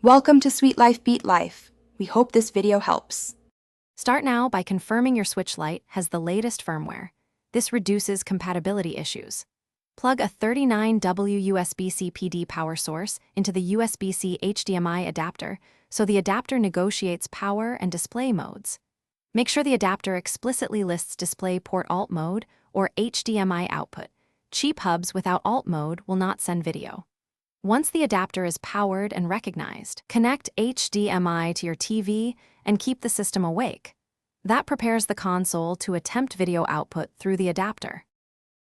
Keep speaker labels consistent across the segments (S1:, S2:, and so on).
S1: Welcome to Sweet Life Beat Life. We hope this video helps.
S2: Start now by confirming your Switch Lite has the latest firmware. This reduces compatibility issues. Plug a 39W USB-C PD power source into the USB-C HDMI adapter so the adapter negotiates power and display modes. Make sure the adapter explicitly lists display port alt mode or HDMI output. Cheap hubs without alt mode will not send video. Once the adapter is powered and recognized, connect HDMI to your TV and keep the system awake. That prepares the console to attempt video output through the adapter.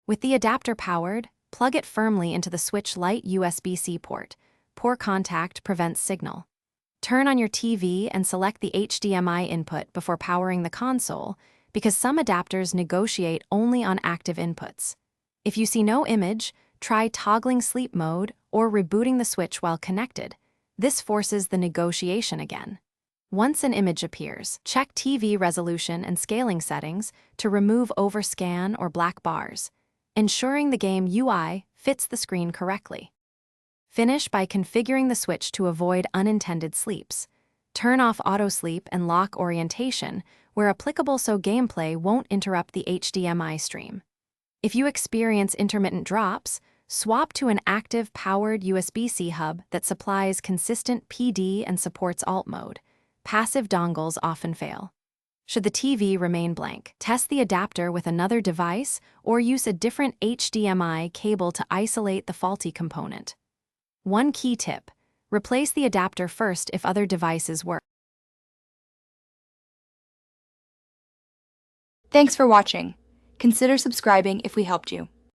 S2: With the adapter powered, plug it firmly into the Switch Lite USB-C port. Poor contact prevents signal. Turn on your TV and select the HDMI input before powering the console, because some adapters negotiate only on active inputs. If you see no image, try toggling sleep mode or rebooting the switch while connected. This forces the negotiation again. Once an image appears, check TV resolution and scaling settings to remove overscan or black bars, ensuring the game UI fits the screen correctly. Finish by configuring the switch to avoid unintended sleeps. Turn off auto sleep and lock orientation where applicable so gameplay won't interrupt the HDMI stream. If you experience intermittent drops, swap to an active powered USB-C hub that supplies consistent PD and supports alt mode. Passive dongles often fail. Should the TV remain blank, test the adapter with another device or use a different HDMI cable to isolate the faulty component. One key tip: replace the adapter first if other devices work.
S1: Thanks for watching. Consider subscribing if we helped you.